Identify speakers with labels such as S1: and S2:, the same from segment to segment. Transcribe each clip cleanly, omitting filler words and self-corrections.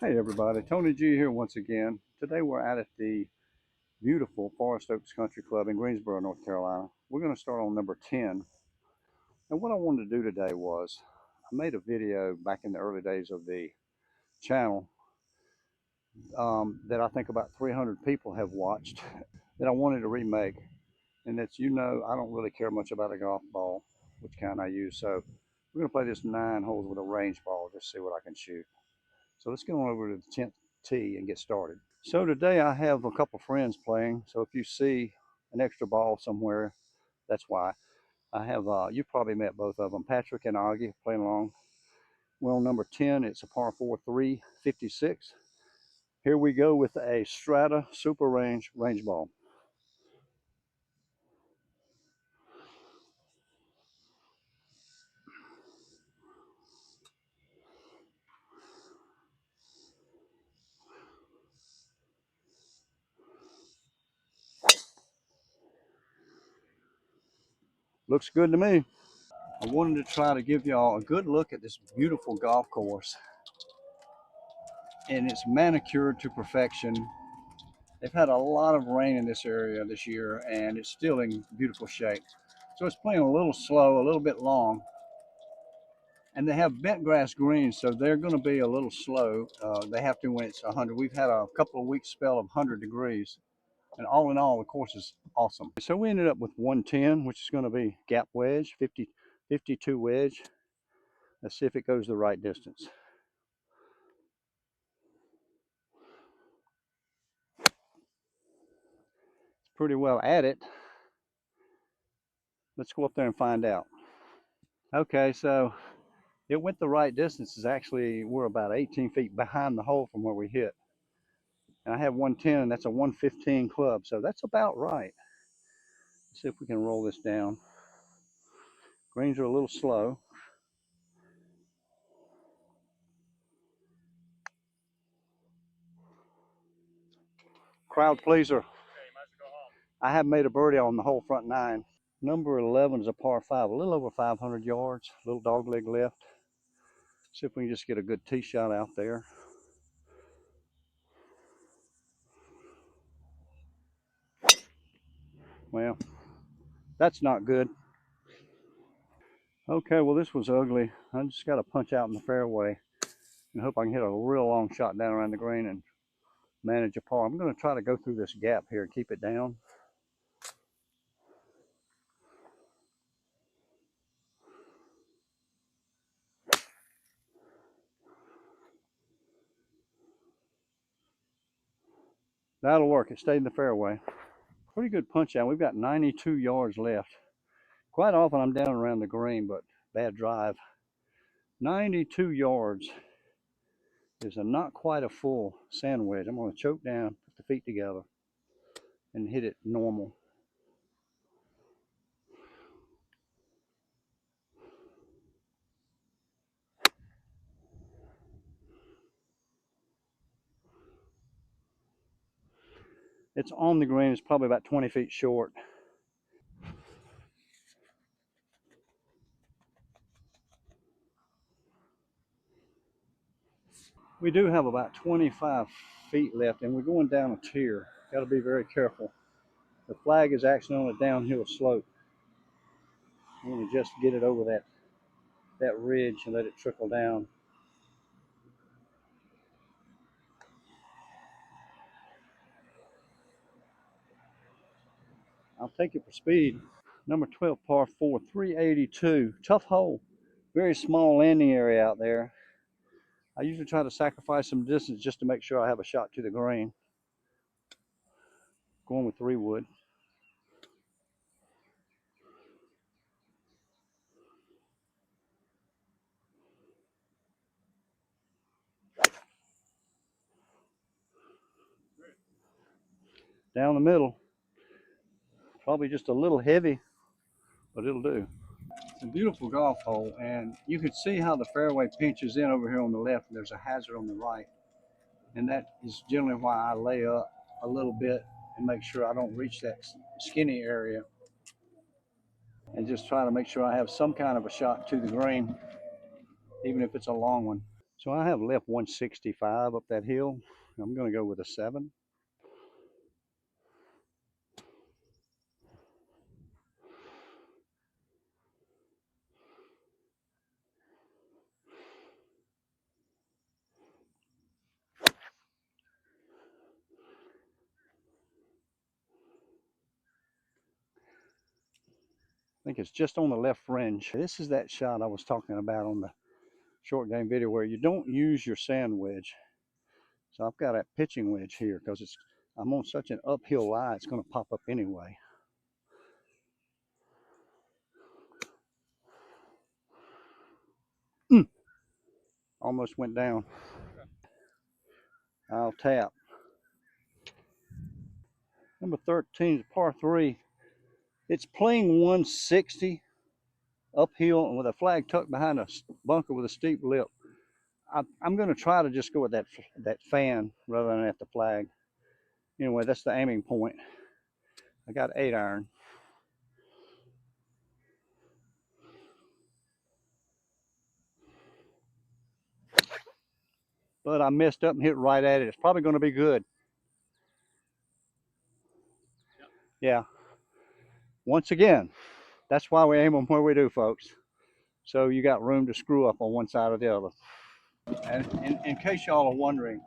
S1: Hey everybody, Tony G here once again. Today we're out at the beautiful Forest Oaks Country Club in Greensboro, North Carolina. We're going to start on number 10. And what I wanted to do today was, I made a video back in the early days of the channel that I think about 300 people have watched that I wanted to remake. And that's, I don't really care much about a golf ball, which kind I use. So we're going to play this 9 holes with a range ball, just see what I can shoot. So let's get on over to the 10th tee and get started. So today I have a couple friends playing. So if you see an extra ball somewhere, that's why. I have, you probably met both of them, Patrick and Augie playing along. We're on number 10. It's a par 4 356. Here we go with a Strata Super Range ball. Looks good to me. I wanted to try to give y'all a good look at this beautiful golf course. And it's manicured to perfection. They've had a lot of rain in this area this year, and it's still in beautiful shape. So it's playing a little slow, a little bit long. And they have bent grass greens, so they're going to be a little slow. They have to when it's 100. We've had a couple of weeks spell of 100 degrees. And all in all, the course is awesome. So we ended up with 110, which is going to be gap wedge, 52 wedge. Let's see if it goes the right distance. Pretty well at it. Let's go up there and find out. Okay, so it went the right distance. Is actually, we're about 18 feet behind the hole from where we hit. And I have 110, and that's a 115 club, so that's about right. Let's see if we can roll this down. Greens are a little slow. Crowd pleaser. I have made a birdie on the whole front 9. Number 11 is a par 5, a little over 500 yards, a little dog leg left. See if we can just get a good tee shot out there. Well, that's not good. Okay, well this was ugly. I just got to punch out in the fairway and hope I can hit a real long shot down around the green and manage a par. I'm going to try to go through this gap here and keep it down. That'll work. It stayed in the fairway. Pretty good punch out. We've got 92 yards left. Quite often I'm down around the green, but bad drive. 92 yards is not quite a full sand wedge. I'm going to choke down, put the feet together, and hit it normal. It's on the green. It's probably about 20 feet short. We do have about 25 feet left, and we're going down a tier. Got to be very careful. The flag is actually on a downhill slope. I want to just get it over that ridge and let it trickle down. I'll take it for speed. Number 12, par 4, 382. Tough hole. Very small landing area out there. I usually try to sacrifice some distance just to make sure I have a shot to the green. Going with 3 wood. Down the middle. Probably just a little heavy, but it'll do. It's a beautiful golf hole, and you can see how the fairway pinches in over here on the left, and there's a hazard on the right. And that is generally why I lay up a little bit and make sure I don't reach that skinny area, and just try to make sure I have some kind of a shot to the green, even if it's a long one. So I have left 165 up that hill. I'm going to go with a 7. I think it's just on the left fringe. This is that shot I was talking about on the short game video where you don't use your sand wedge. So I've got that pitching wedge here because I'm on such an uphill lie, it's going to pop up anyway. Almost went down. I'll tap. Number 13 is par 3. It's playing 160 uphill and with a flag tucked behind a bunker with a steep lip. I'm going to try to just go with that fan rather than at the flag. Anyway, that's the aiming point. I got 8-iron. But I messed up and hit right at it. It's probably going to be good. Yeah. Once again, that's why we aim them where we do, folks. So you got room to screw up on one side or the other. And in case y'all are wondering,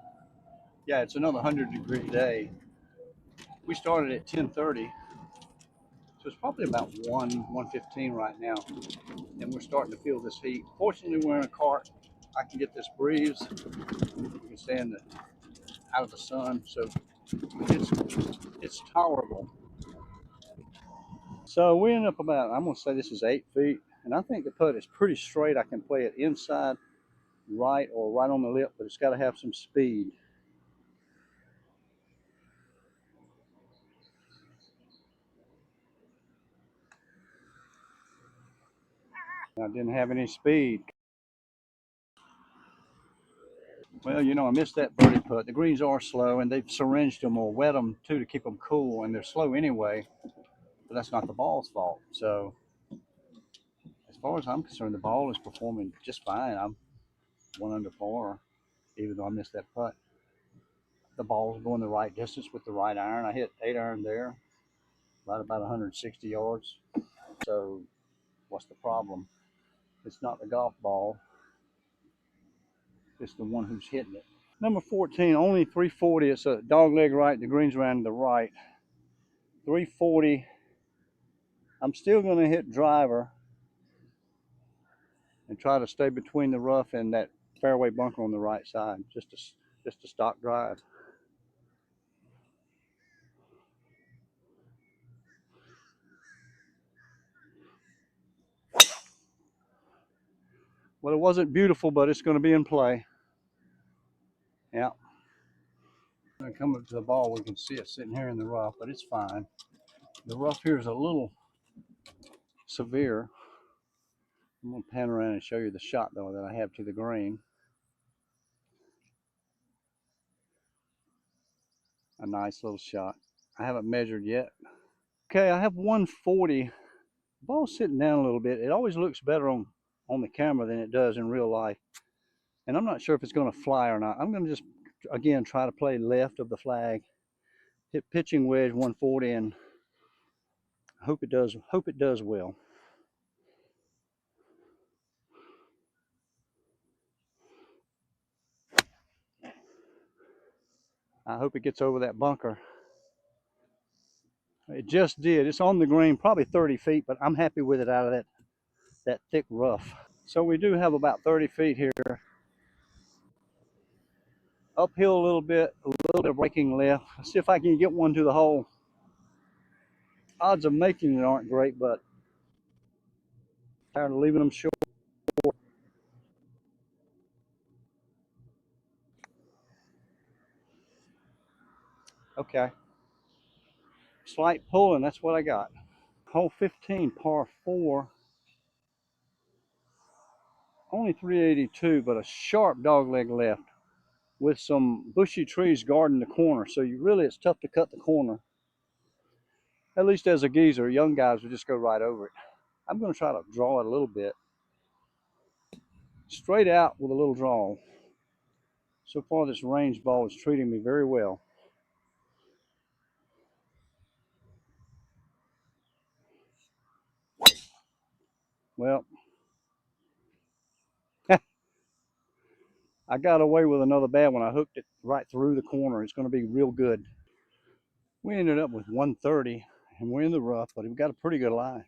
S1: yeah, it's another 100-degree day. We started at 10:30, so it's probably about 1:15 right now, and we're starting to feel this heat. Fortunately, we're in a cart. I can get this breeze. We can stand out of the sun, so it's tolerable. So we end up about, I'm gonna say this is 8 feet, and I think the putt is pretty straight. I can play it inside, right, or right on the lip, but it's got to have some speed. I didn't have any speed. Well, you know, I missed that birdie putt. The greens are slow, and they've syringed them or wet them too to keep them cool, and they're slow anyway. But that's not the ball's fault. So, as far as I'm concerned, the ball is performing just fine. I'm 1 under par, even though I missed that putt. The ball's going the right distance with the right iron. I hit 8-iron there, right about 160 yards. So, what's the problem? It's not the golf ball. It's the one who's hitting it. Number 14, only 340. It's a dog leg right. The green's around to the right. 340. I'm still going to hit driver and try to stay between the rough and that fairway bunker on the right side. Just a stock drive. Well, it wasn't beautiful, but it's going to be in play. Yeah. When I come up to the ball, we can see it sitting here in the rough, but it's fine. The rough here is a little severe. I'm going to pan around and show you the shot, though, that I have to the green. A nice little shot. I haven't measured yet. Okay, I have 140. The ball's sitting down a little bit. It always looks better on the camera than it does in real life. And I'm not sure if it's going to fly or not. I'm going to just, again, try to play left of the flag. Hit pitching wedge 140 and hope it does well. I hope it gets over that bunker. It just did. It's on the green, probably 30 feet, but I'm happy with it out of that thick rough. So we do have about 30 feet here. Uphill a little bit of breaking left. Let's see if I can get one to the hole. Odds of making it aren't great, but tired of leaving them short. Okay. Slight pulling, that's what I got. Hole 15, par 4. Only 382, but a sharp dogleg left with some bushy trees guarding the corner. So it's tough to cut the corner. At least as a geezer, young guys would just go right over it. I'm going to try to draw it a little bit. Straight out with a little draw. So far, this range ball is treating me very well. Well, I got away with another bad one. I hooked it right through the corner. It's going to be real good. We ended up with 130, and we're in the rough, but we've got a pretty good lie.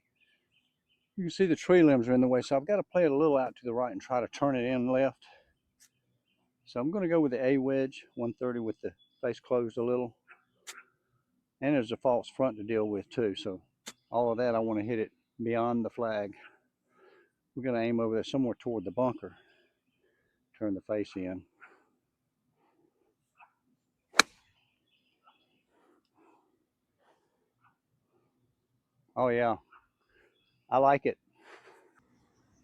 S1: You can see the tree limbs are in the way, so I've got to play it a little out to the right and try to turn it in left. So I'm going to go with the A wedge, 130 with the face closed a little. And there's a false front to deal with too. So all of that, I want to hit it beyond the flag. We're going to aim over there somewhere toward the bunker. Turn the face in. Oh yeah, I like it.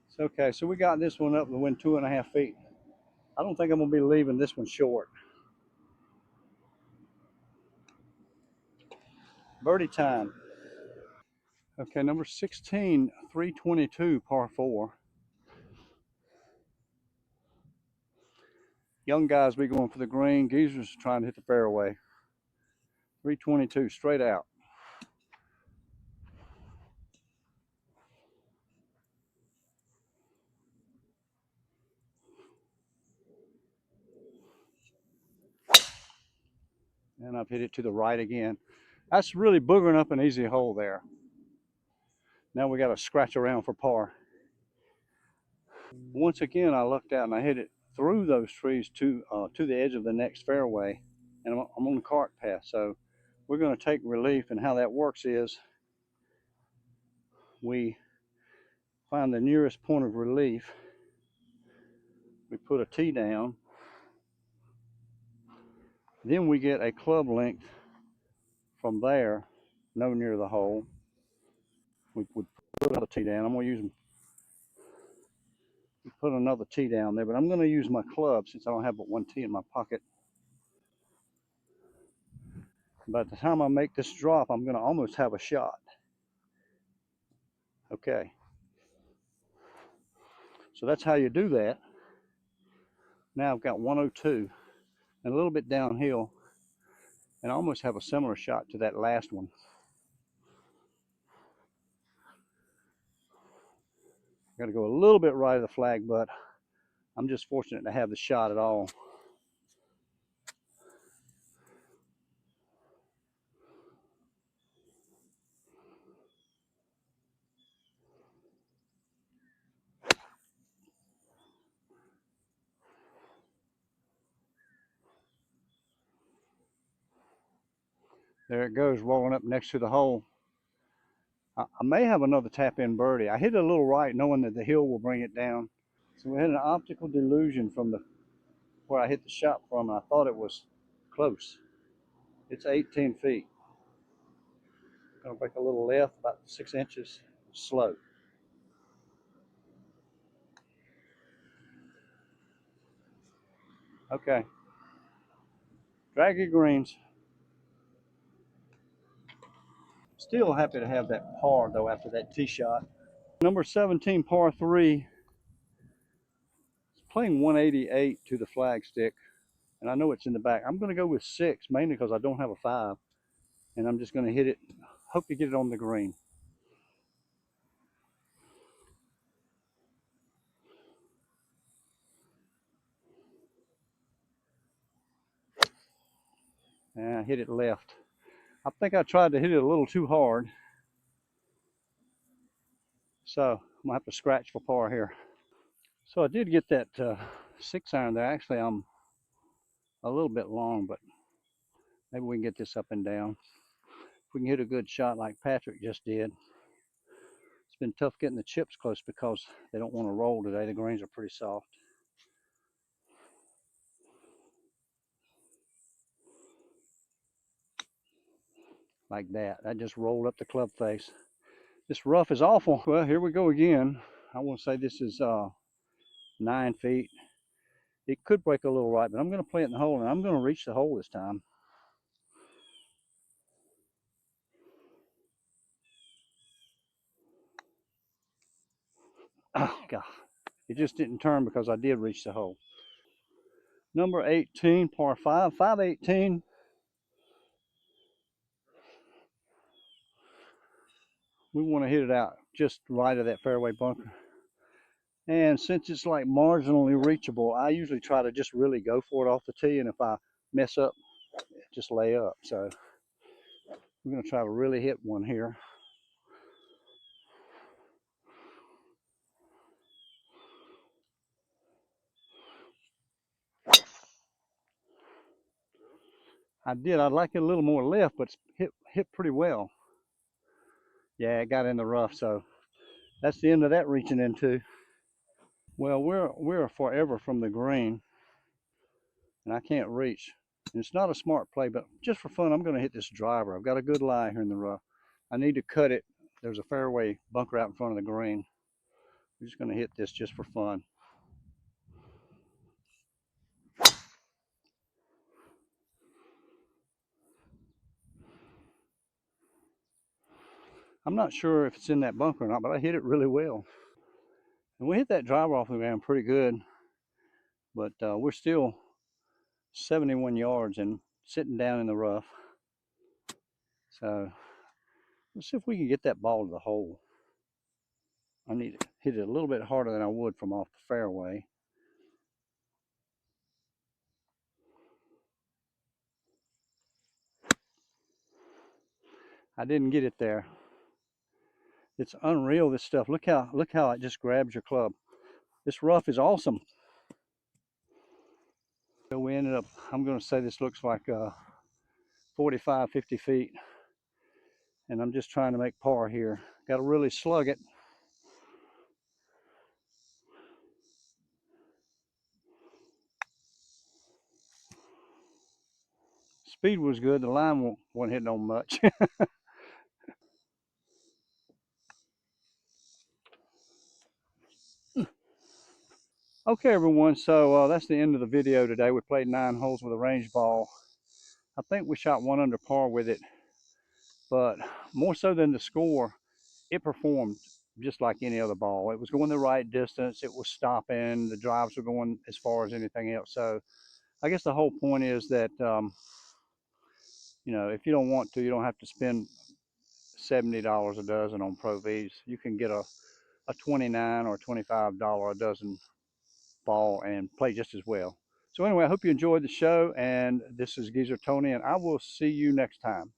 S1: It's okay. So we got this one up to win 2.5 feet. I don't think I'm going to be leaving this one short. Birdie time. Okay, number 16, 322, par 4. Young guys be going for the green. Geezers trying to hit the fairway. 322, straight out. And I've hit it to the right again. That's really boogering up an easy hole there. Now we got to scratch around for par. Once again, I lucked out and I hit it through those trees to the edge of the next fairway, and I'm on the cart path. So we're going to take relief, and how that works is we find the nearest point of relief. We put a tee down, then we get a club length from there, no near the hole. We would put another tee down. I'm going to use put another tee down there, but I'm going to use my club since I don't have but one tee in my pocket. By the time I make this drop, I'm going to almost have a shot. Okay. So that's how you do that. Now I've got 102 and a little bit downhill, and I almost have a similar shot to that last one. Got to go a little bit right of the flag, but I'm just fortunate to have the shot at all. There it goes, rolling up next to the hole. I may have another tap-in birdie. I hit it a little right, knowing that the hill will bring it down. So we had an optical delusion from where I hit the shot from, and I thought it was close. It's 18 feet. Gonna break a little left, about 6 inches, slow. Okay. Drag your greens. Still happy to have that par though after that tee shot. Number 17, par 3. It's playing 188 to the flagstick, and I know it's in the back. I'm going to go with 6, mainly because I don't have a 5, and I'm just going to hit it. Hope to get it on the green. And I hit it left. I think I tried to hit it a little too hard, so I'm going to have to scratch for par here. So I did get that 6-iron there. Actually, I'm a little bit long, but maybe we can get this up and down. If we can hit a good shot like Patrick just did. It's been tough getting the chips close because they don't want to roll today. The greens are pretty soft. Like that. I just rolled up the club face. This rough is awful. Well, here we go again. I want to say this is 9 feet. It could break a little right, but I'm going to play it in the hole, and I'm going to reach the hole this time. Oh, God. It just didn't turn because I did reach the hole. Number 18, par 5, 518. We want to hit it out just right of that fairway bunker. And since it's like marginally reachable, I usually try to just really go for it off the tee. And if I mess up, just lay up. So we're going to try to really hit one here. I'd like it a little more left, but it's hit pretty well. Yeah, it got in the rough, so that's the end of that reaching into. Well, we're forever from the green, and I can't reach. And it's not a smart play, but just for fun, I'm going to hit this driver. I've got a good lie here in the rough. I need to cut it. There's a fairway bunker out in front of the green. I'm just going to hit this just for fun. I'm not sure if it's in that bunker or not, but I hit it really well. And we hit that driver off the ground pretty good, but we're still 71 yards and sitting down in the rough. So let's see if we can get that ball to the hole. I need to hit it a little bit harder than I would from off the fairway. I didn't get it there. It's unreal, this stuff. Look how it just grabs your club. This rough is awesome. So we ended up, I'm going to say this looks like 45, 50 feet. And I'm just trying to make par here. Got to really slug it. Speed was good. The line wasn't hitting on much. Okay, everyone. So that's the end of the video today. We played 9 holes with a range ball. I think we shot 1 under par with it. But more so than the score, it performed just like any other ball. It was going the right distance. It was stopping. The drives were going as far as anything else. So I guess the whole point is that, you know, if you don't want to, you don't have to spend $70 a dozen on Pro Vs. You can get a $29 or $25 a dozen ball and play just as well. So anyway, I hope you enjoyed the show. And this is Geezer Tony, and I will see you next time.